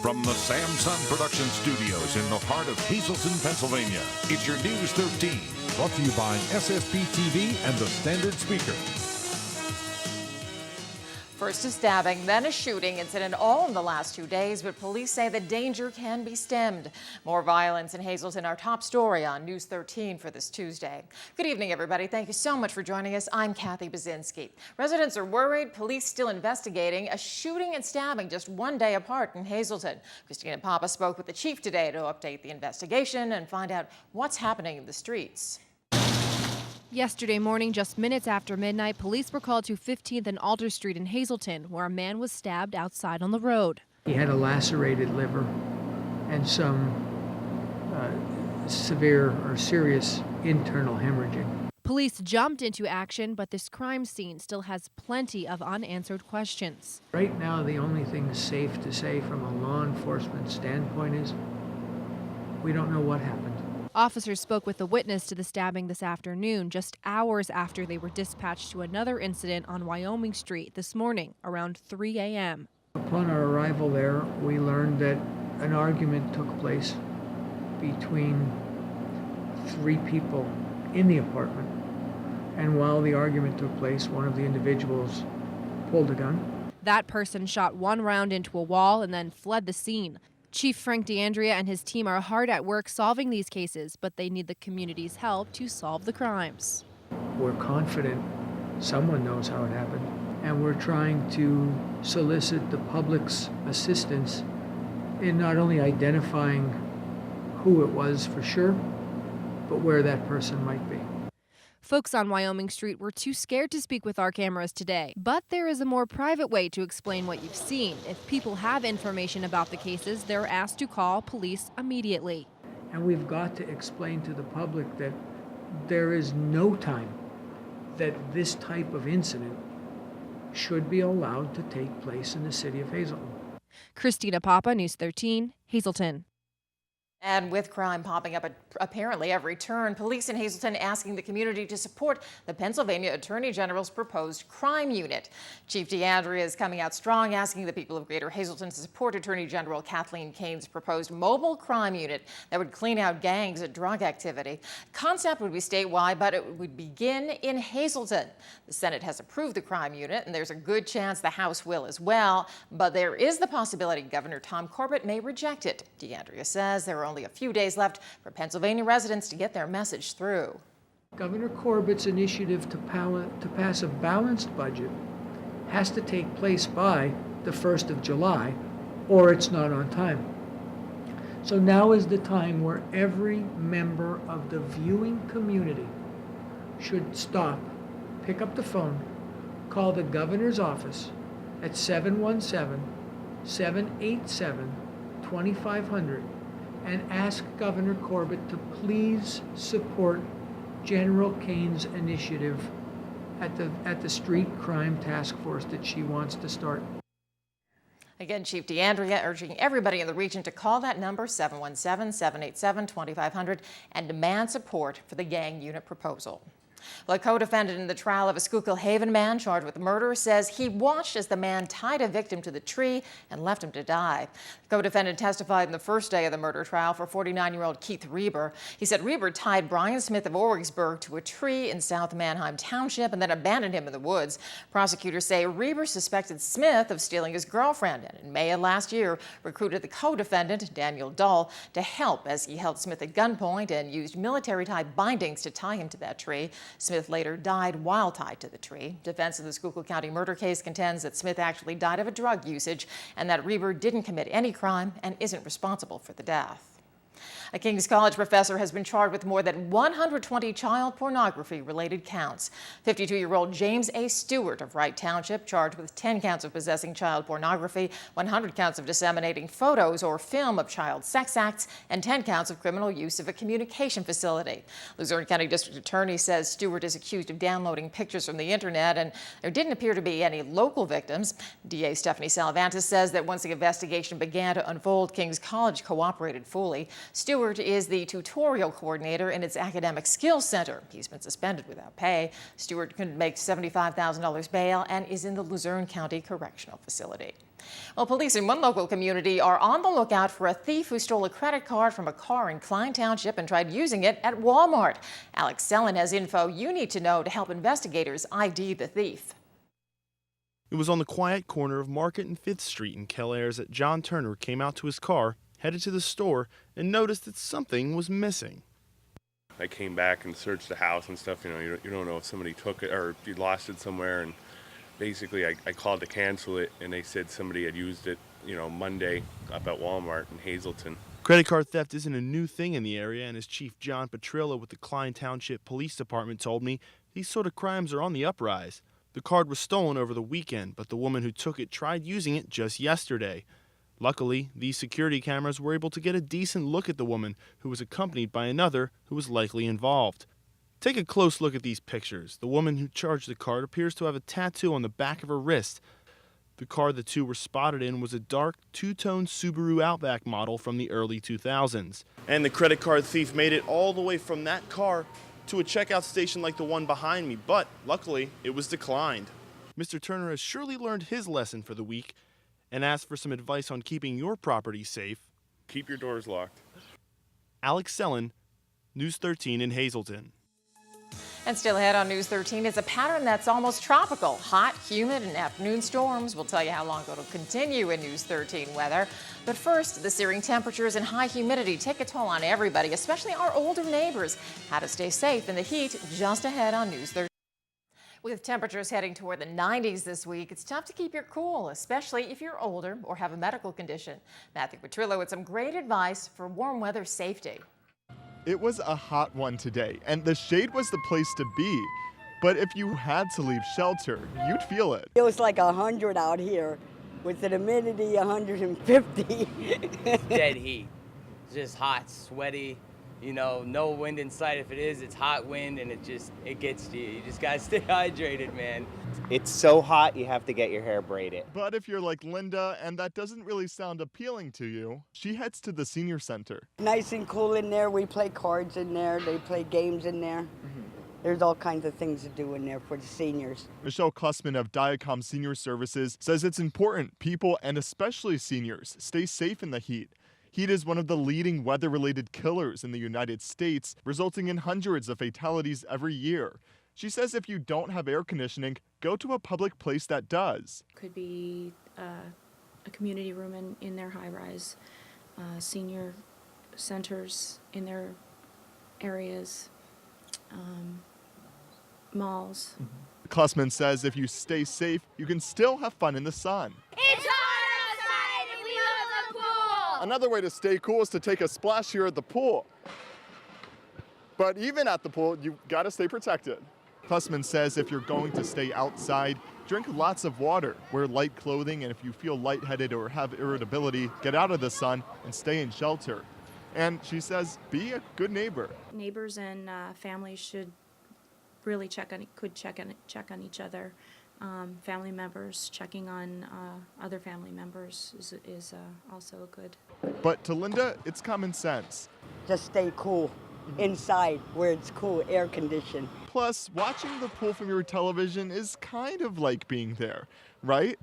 From the Samson Production Studios in the heart of Hazleton, Pennsylvania, it's your News 13. Brought to you by SSPTV and the Standard Speaker. First a stabbing, then a shooting incident all in the last 2 days, but police say the danger can be stemmed. More violence in Hazleton, our top story on News 13 for this Tuesday. Good evening, everybody. Thank you so much for joining us. I'm Kathy Bazinski. Residents are worried, police still investigating a shooting and stabbing just 1 day apart in Hazleton. Christina Papa spoke with the chief today to update the investigation and find out what's happening in the streets. Yesterday morning, just minutes after midnight, police were called to 15th and Alder Street in Hazleton, where a man was stabbed outside on the road. He had a lacerated liver and some severe or serious internal hemorrhaging. Police jumped into action, but this crime scene still has plenty of unanswered questions. Right now, the only thing safe to say from a law enforcement standpoint is we don't know what happened. Officers spoke with a witness to the stabbing this afternoon, just hours after they were dispatched to another incident on Wyoming Street this morning around 3 a.m. Upon our arrival there, we learned that an argument took place between 3 people in the apartment. And while the argument took place, one of the individuals pulled a gun. That person shot 1 round into a wall and then fled the scene. Chief Frank D'Andrea and his team are hard at work solving these cases, but they need the community's help to solve the crimes. We're confident someone knows how it happened, and we're trying to solicit the public's assistance in not only identifying who it was for sure, but where that person might be. Folks on Wyoming Street were too scared to speak with our cameras today, but there is a more private way to explain what you've seen. If people have information about the cases, they're asked to call police immediately. And we've got to explain to the public that there is no time that this type of incident should be allowed to take place in the city of Hazleton. Christina Papa, News 13, Hazleton. And with crime popping up at apparently every turn, police in Hazleton asking the community to support the Pennsylvania Attorney General's proposed crime unit. Chief D'Andrea is coming out strong, asking the people of Greater Hazleton to support Attorney General Kathleen Kane's proposed mobile crime unit that would clean out gangs and drug activity. Concept would be statewide, but it would begin in Hazleton. The Senate has approved the crime unit, and there's a good chance the House will as well. But there is the possibility Governor Tom Corbett may reject it. D'Andrea says there are only a few days left for Pennsylvania residents to get their message through. Governor Corbett's initiative to pass a balanced budget has to take place by the 1st of July, or it's not on time. So now is the time where every member of the viewing community should stop, pick up the phone, call the governor's office at 717-787-2500 and ask Governor Corbett to please support General Kane's initiative at the street crime task force that she wants to start. Again, Chief D'Andrea urging everybody in the region to call that number, 717-787-2500, and demand support for the gang unit proposal. Well, a co-defendant in the trial of a Schuylkill Haven man charged with murder says he watched as the man tied a victim to the tree and left him to die. The co-defendant testified in the first day of the murder trial for 49-year-old Keith Reber. He said Reber tied Brian Smith of Origsburg to a tree in South Manheim Township and then abandoned him in the woods. Prosecutors say Reber suspected Smith of stealing his girlfriend and in May of last year recruited the co-defendant, Daniel Dull, to help as he held Smith at gunpoint and used military-tie bindings to tie him to that tree. Smith later died while tied to the tree. Defense of the Schuylkill County murder case contends that Smith actually died of a drug usage and that Reber didn't commit any crime and isn't responsible for the death. A King's College professor has been charged with more than 120 child pornography-related counts. 52-year-old James A. Stewart of Wright Township charged with 10 counts of possessing child pornography, 100 counts of disseminating photos or film of child sex acts, and 10 counts of criminal use of a communication facility. Luzerne County District Attorney says Stewart is accused of downloading pictures from the internet, and there didn't appear to be any local victims. DA Stephanie Salavantis says that once the investigation began to unfold, King's College cooperated fully. Stewart is the tutorial coordinator in its academic skills center. He's been suspended without pay. Stewart couldn't make $75,000 bail and is in the Luzerne County Correctional Facility. Well, police in one local community are on the lookout for a thief who stole a credit card from a car in Klein Township and tried using it at Walmart. Alex Sellen has info you need to know to help investigators ID the thief. It was on the quiet corner of Market and 5th Street in Kellears that John Turner came out to his car, headed to the store, and noticed that something was missing. I came back and searched the house and stuff. You don't know if somebody took it or if you lost it somewhere. And basically, I called to cancel it, and they said somebody had used it, Monday up at Walmart in Hazleton. Credit card theft isn't a new thing in the area, and as Chief John Petrillo with the Klein Township Police Department told me, these sort of crimes are on the uprise. The card was stolen over the weekend, but the woman who took it tried using it just yesterday. Luckily, these security cameras were able to get a decent look at the woman, who was accompanied by another who was likely involved. Take a close look at these pictures. The woman who charged the card appears to have a tattoo on the back of her wrist. The car the two were spotted in was a dark, two-tone Subaru Outback model from the early 2000s. And the credit card thief made it all the way from that car to a checkout station like the one behind me, but luckily it was declined. Mr. Turner has surely learned his lesson for the week and asked for some advice on keeping your property safe. Keep your doors locked. Alex Sellen, News 13 in Hazleton. And still ahead on News 13 is a pattern that's almost tropical. Hot, humid, and afternoon storms. We'll tell you how long it'll continue in News 13 weather. But first, the searing temperatures and high humidity take a toll on everybody, especially our older neighbors. How to stay safe in the heat just ahead on News 13. With temperatures heading toward the 90s this week, it's tough to keep your cool, especially if you're older or have a medical condition. Matthew Petrillo with some great advice for warm weather safety. It was a hot one today, and the shade was the place to be. But if you had to leave shelter, you'd feel it. It was like 100 out here, with the humidity 150. Dead heat. Just hot, sweaty, no wind in sight. If it is, it's hot wind, and it gets to you. You just gotta stay hydrated, man. It's so hot, you have to get your hair braided. But if you're like Linda and that doesn't really sound appealing to you, she heads to the senior center. Nice and cool in there. We play cards in there. They play games in there. There's all kinds of things to do in there for the seniors. Michelle Klussman of Diacom Senior Services says it's important people, and especially seniors, stay safe in the heat. Heat is one of the leading weather-related killers in the United States, resulting in hundreds of fatalities every year. She says if you don't have air conditioning, go to a public place that does. Could be a community room in their high-rise, senior centers in their areas, malls. Klussman says if you stay safe, you can still have fun in the sun. It's hot outside and we love the pool! Another way to stay cool is to take a splash here at the pool. But even at the pool, you gotta stay protected. Klussman says if you're going to stay outside, drink lots of water, wear light clothing, and if you feel lightheaded or have irritability, get out of the sun and stay in shelter. And she says, be a good neighbor. Neighbors and families should really check on each other. Family members checking on other family members is also good. But to Linda, it's common sense. Just stay cool inside where it's cool, air conditioned. Plus, watching the pool from your television is kind of like being there, right?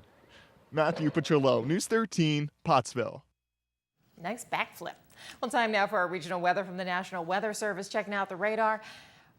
Matthew Petrillo, News 13, Pottsville. Nice backflip. Well, time now for our regional weather from the National Weather Service. Checking out the radar.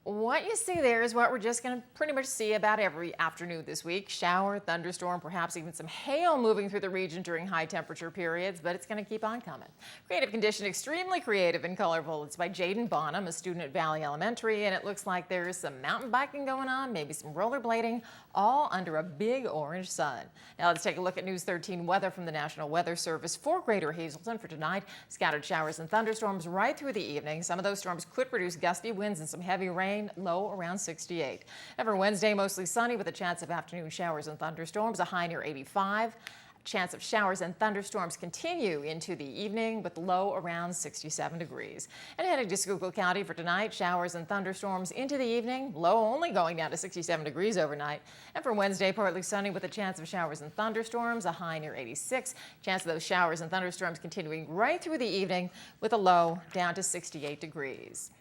What you see there is what we're just going to pretty much see about every afternoon this week. Shower, thunderstorm, perhaps even some hail moving through the region during high temperature periods, but it's going to keep on coming. Creative condition, extremely creative and colorful. It's by Jaden Bonham, a student at Valley Elementary, and it looks like there's some mountain biking going on, maybe some rollerblading, all under a big orange sun. Now let's take a look at News 13 weather from the National Weather Service for Greater Hazleton for tonight. Scattered showers and thunderstorms right through the evening. Some of those storms could produce gusty winds and some heavy rain. Low around 68. Every Wednesday, mostly sunny with a chance of afternoon showers and thunderstorms, a high near 85. chance of showers and thunderstorms continue into the evening with low around 67 degrees. And heading to Schuylkill County for tonight, showers and thunderstorms into the evening, low only going down to 67 degrees overnight. And for Wednesday, partly sunny with a chance of showers and thunderstorms, a high near 86. Chance of those showers and thunderstorms continuing right through the evening with a low down to 68 degrees.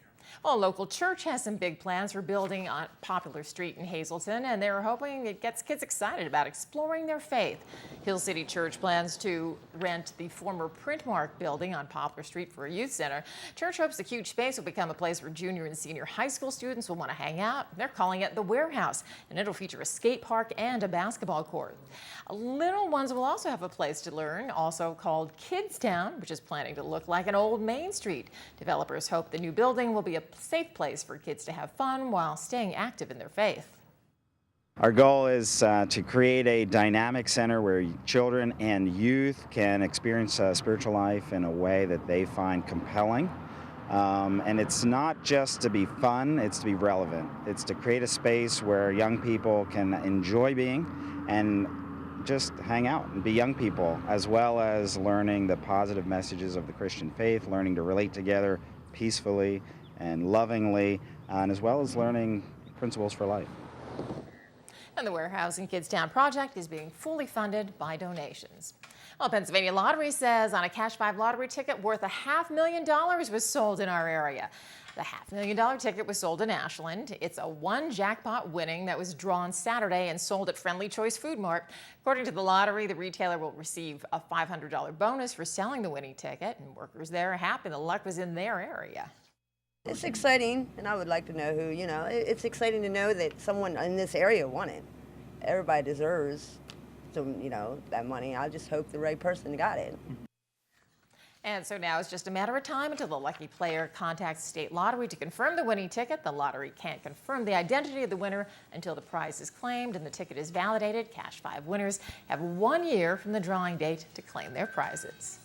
Well, a local church has some big plans for building on Poplar Street in Hazleton, and they're hoping it gets kids excited about exploring their faith. Hill City Church plans to rent the former Printmark building on Poplar Street for a youth center. Church hopes the huge space will become a place where junior and senior high school students will want to hang out. They're calling it the Warehouse, and it'll feature a skate park and a basketball court. Little ones will also have a place to learn, also called Kids Town, which is planning to look like an old Main Street. Developers hope the new building will be a safe place for kids to have fun while staying active in their faith. Our goal is to create a dynamic center where children and youth can experience spiritual life in a way that they find compelling. And it's not just to be fun, it's to be relevant. It's to create a space where young people can enjoy being and just hang out and be young people, as well as learning the positive messages of the Christian faith, learning to relate together peacefully and lovingly, and as well as learning principles for life. And the Warehouse in Kidstown project is being fully funded by donations. Well, Pennsylvania Lottery says on a Cash 5 lottery ticket worth $500,000 was sold in our area. The $500,000 ticket was sold in Ashland. It's a one jackpot winning that was drawn Saturday and sold at Friendly Choice Food Mart. According to the lottery, the retailer will receive a $500 bonus for selling the winning ticket, and workers there are happy the luck was in their area. It's exciting, and I would like to know who, it's exciting to know that someone in this area won it. Everybody deserves some, that money. I just hope the right person got it. And so now it's just a matter of time until the lucky player contacts State Lottery to confirm the winning ticket. The lottery can't confirm the identity of the winner until the prize is claimed and the ticket is validated. Cash 5 winners have 1 year from the drawing date to claim their prizes.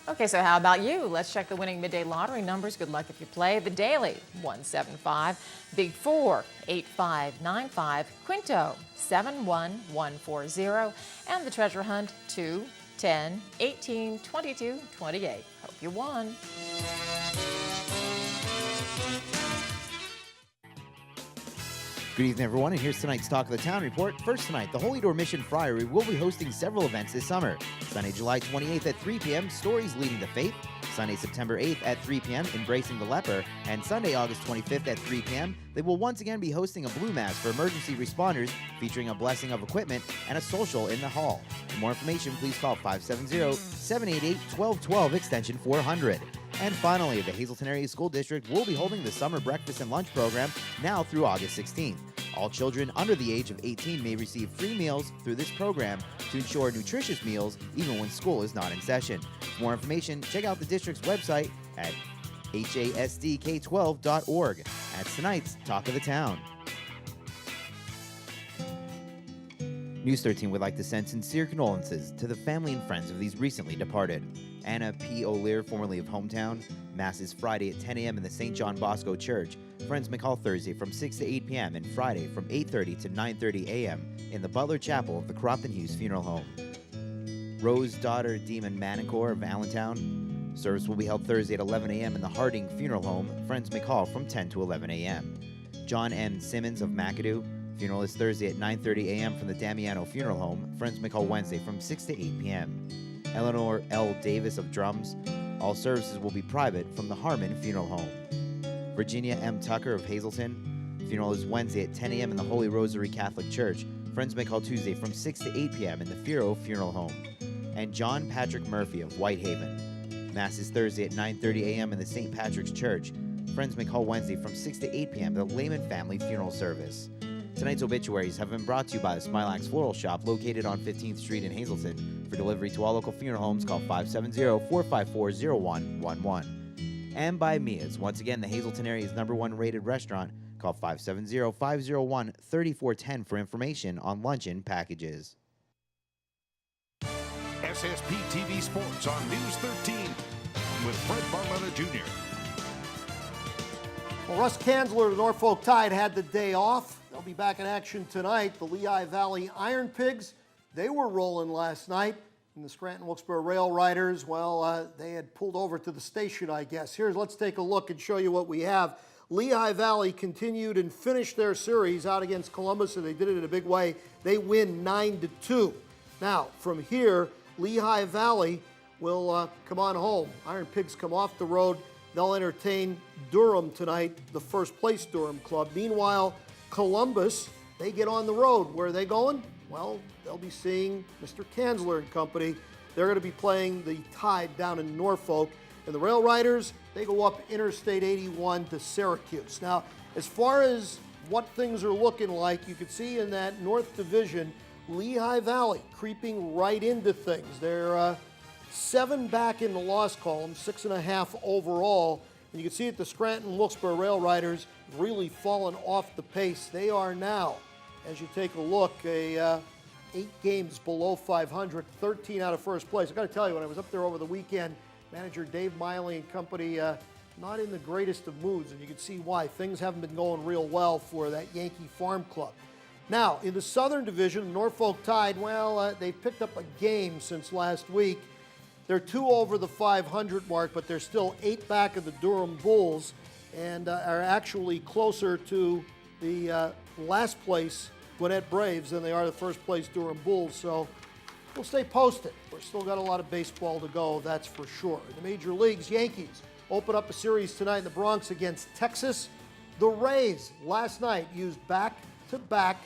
Okay, so how about you? Let's check the winning midday lottery numbers. Good luck if you play. The Daily, 175. Big 4, 8595. Quinto, 71140. And the Treasure Hunt, 2, 10, 18, 22, 28. Hope you won. Good evening, everyone, and here's tonight's Talk of the Town report. First tonight, the Holy Door Mission Friary will be hosting several events this summer. Sunday, July 28th at 3 p.m., Stories Leading to Faith. Sunday, September 8th at 3 p.m., Embracing the Leper. And Sunday, August 25th at 3 p.m., they will once again be hosting a Blue Mass for emergency responders, featuring a blessing of equipment and a social in the hall. For more information, please call 570-788-1212, extension 400. And finally, the Hazleton Area School District will be holding the summer breakfast and lunch program now through August 16th. All children under the age of 18 may receive free meals through this program to ensure nutritious meals even when school is not in session. For more information, check out the district's website at hasdk12.org. That's tonight's Talk of the Town. News 13 would like to send sincere condolences to the family and friends of these recently departed. Anna P. O'Lear, formerly of Hometown. Mass is Friday at 10 a.m. in the St. John Bosco Church. Friends may call Thursday from 6 to 8 p.m. and Friday from 8:30 to 9:30 a.m. in the Butler Chapel of the Crofton Hughes Funeral Home. Rose daughter Demon Manicore of Allentown. Service will be held Thursday at 11 a.m. in the Harding Funeral Home. Friends may call from 10 to 11 a.m. John M. Simmons of McAdoo. Funeral is Thursday at 9:30 a.m. from the Damiano Funeral Home. Friends may call Wednesday from 6 to 8 p.m. Eleanor L. Davis of Drums. All services will be private from the Harmon Funeral Home. Virginia M. Tucker of Hazleton. Funeral is Wednesday at 10 a.m. in the Holy Rosary Catholic Church. Friends may call Tuesday from 6 to 8 p.m. in the Firo Funeral Home. And John Patrick Murphy of Whitehaven. Mass is Thursday at 9:30 a.m. in the St. Patrick's Church. Friends may call Wednesday from 6 to 8 p.m. the Lehman Family Funeral Service. Tonight's obituaries have been brought to you by the Smilax Floral Shop located on 15th Street in Hazleton. For delivery to all local funeral homes, call 570-454-0111. And by Mia's. Once again, the Hazleton area's #1 rated restaurant. Call 570-501-3410 for information on luncheon packages. SSPTV Sports on News 13 with Fred Barletta Jr. Well, Russ Kanzler of the Norfolk Tide had the day off. They'll be back in action tonight. The Lehigh Valley Iron Pigs, they were rolling last night. And the Scranton-Wilkes-Barre Rail Riders, well, they had pulled over to the station, I guess. Let's take a look and show you what we have. Lehigh Valley continued and finished their series out against Columbus, and they did it in a big way. They win 9-2. Now, from here, Lehigh Valley will come on home. Iron Pigs come off the road. They'll entertain Durham tonight, the first place Durham club. Meanwhile, Columbus, they get on the road. Where are they going? Well, they'll be seeing Mr. Kanzler and company. They're going to be playing the Tide down in Norfolk. And the Rail Riders, they go up Interstate 81 to Syracuse. Now, as far as what things are looking like, you can see in that North Division, Lehigh Valley creeping right into things. They're 7 back in the loss column, 6.5 overall. And you can see that the Scranton-Wilkes-Barre Rail Riders have really fallen off the pace. They are now, as you take a look, 8 games below 500, 13 out of first place. I got to tell you, when I was up there over the weekend, manager Dave Miley and company not in the greatest of moods, and you can see why. Things haven't been going real well for that Yankee Farm Club. Now, in the Southern Division, Norfolk Tide, well, they've picked up a game since last week. They're 2 over the 500 mark, but they're still 8 back of the Durham Bulls and are actually closer to the last place Gwinnett Braves than they are the first place Durham Bulls. So we'll stay posted. We've still got a lot of baseball to go, that's for sure. In the major leagues, Yankees open up a series tonight in the Bronx against Texas. The Rays last night used back-to-back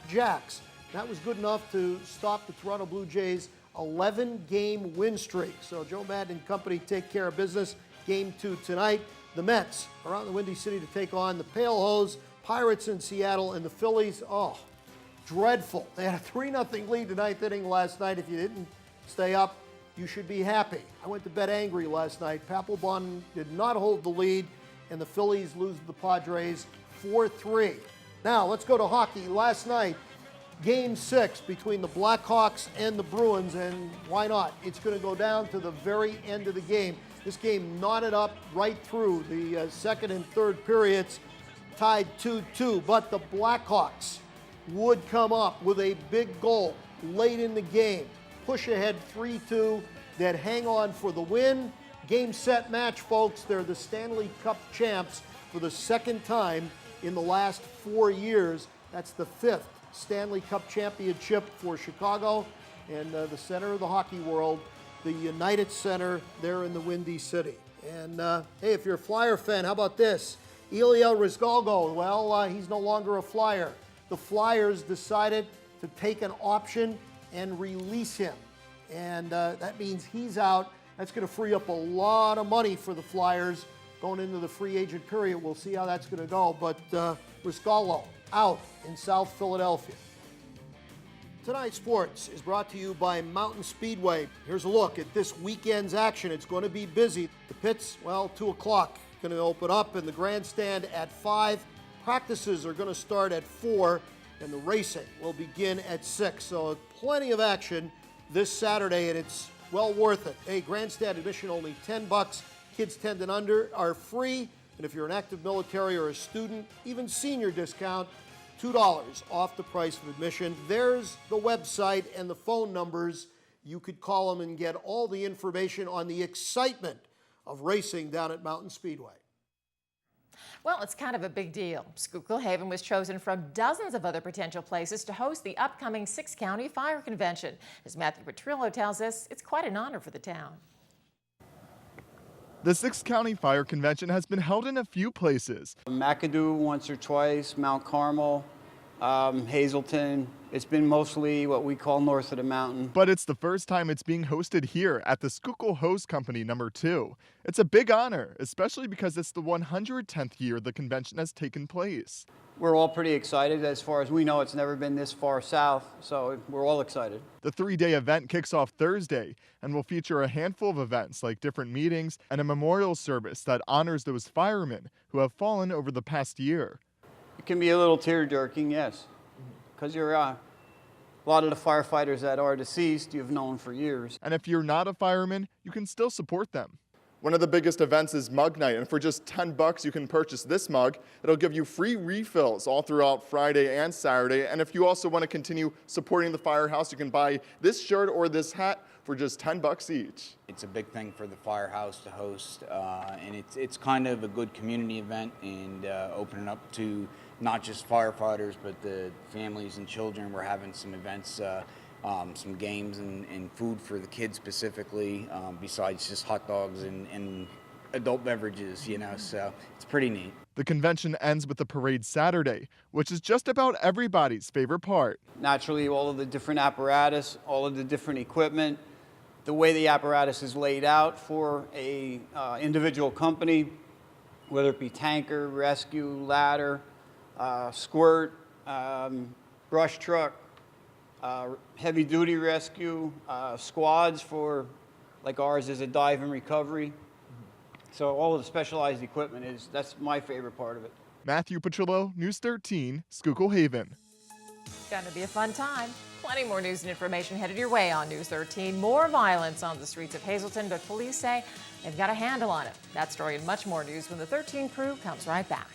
jacks. That was good enough to stop the Toronto Blue Jays' 11-game win streak. So Joe Madden and company take care of business. Game 2 tonight. The Mets are out in the Windy City to take on the Pale Hose, Pirates in Seattle, and the Phillies. Oh, dreadful. They had a 3-0 lead the 9th inning last night. If you didn't stay up, you should be happy. I went to bed angry last night. Papelbon did not hold the lead, and the Phillies lose to the Padres 4-3. Now, let's go to hockey. Last night, Game 6 between the Blackhawks and the Bruins, and why not? It's going to go down to the very end of the game. This game knotted up right through the second and third periods, tied 2-2, but the Blackhawks would come up with a big goal late in the game, push ahead 3-2, then hang on for the win. Game, set, match, folks. They're the Stanley Cup champs for the second time in the last 4 years. That's the 5th Stanley Cup championship for Chicago, and the center of the hockey world, the United Center there in the Windy City. And hey, if you're a Flyer fan, how about this? Ilya Rizgalgo, well, he's no longer a Flyer. The Flyers decided to take an option and release him. And that means he's out. That's going to free up a lot of money for the Flyers going into the free agent period. We'll see how that's going to go. But Rizgalgo out in South Philadelphia. Tonight's sports is brought to you by Mountain Speedway. Here's a look at this weekend's action. It's going to be busy. The pits, well, 2 o'clock going to open up, and the grandstand at 5. Practices are going to start at 4, and the racing will begin at 6. So plenty of action this Saturday, and it's well worth it. Hey, grandstand admission only $10. Kids 10 and under are free. And if you're an active military or a student, even senior discount, $2 off the price of admission. There's the website and the phone numbers. You could call them and get all the information on the excitement of racing down at Mountain Speedway. Well, it's kind of a big deal. Schuylkill Haven was chosen from dozens of other potential places to host the upcoming 6-county fire convention. As Matthew Petrillo tells us, it's quite an honor for the town. The 6-county fire convention has been held in a few places. McAdoo once or twice, Mount Carmel, Hazleton. It's been mostly what we call north of the mountain. But it's the first time it's being hosted here at the Schuylkill Hose Company #2. It's a big honor, especially because it's the 110th year the convention has taken place. We're all pretty excited. As far as we know, it's never been this far south, so we're all excited. The 3-day event kicks off Thursday and will feature a handful of events like different meetings and a memorial service that honors those firemen who have fallen over the past year. It can be a little tear-jerking, yes, because you're a lot of the firefighters that are deceased you've known for years. And if you're not a fireman, you can still support them. One of the biggest events is Mug Night, and for just $10 you can purchase this mug. It'll give you free refills all throughout Friday and Saturday, and if you also want to continue supporting the firehouse, you can buy this shirt or this hat for just 10 bucks each. It's a big thing for the firehouse to host, and it's kind of a good community event, and opening up to not just firefighters, but the families and children. We're having some events, some games and food for the kids specifically, besides just hot dogs and adult beverages, you know, so it's pretty neat. The convention ends with the parade Saturday, which is just about everybody's favorite part. Naturally, all of the different apparatus, all of the different equipment, the way the apparatus is laid out for a individual company, whether it be tanker, rescue, ladder, squirt, brush truck, heavy duty rescue, squads for, like ours is a dive and recovery. So all of the specialized equipment that's my favorite part of it. Matthew Petrillo, News 13, Schuylkill Haven. It's going to be a fun time. Plenty more news and information headed your way on News 13. More violence on the streets of Hazleton, but police say they've got a handle on it. That story and much more news when the 13 crew comes right back.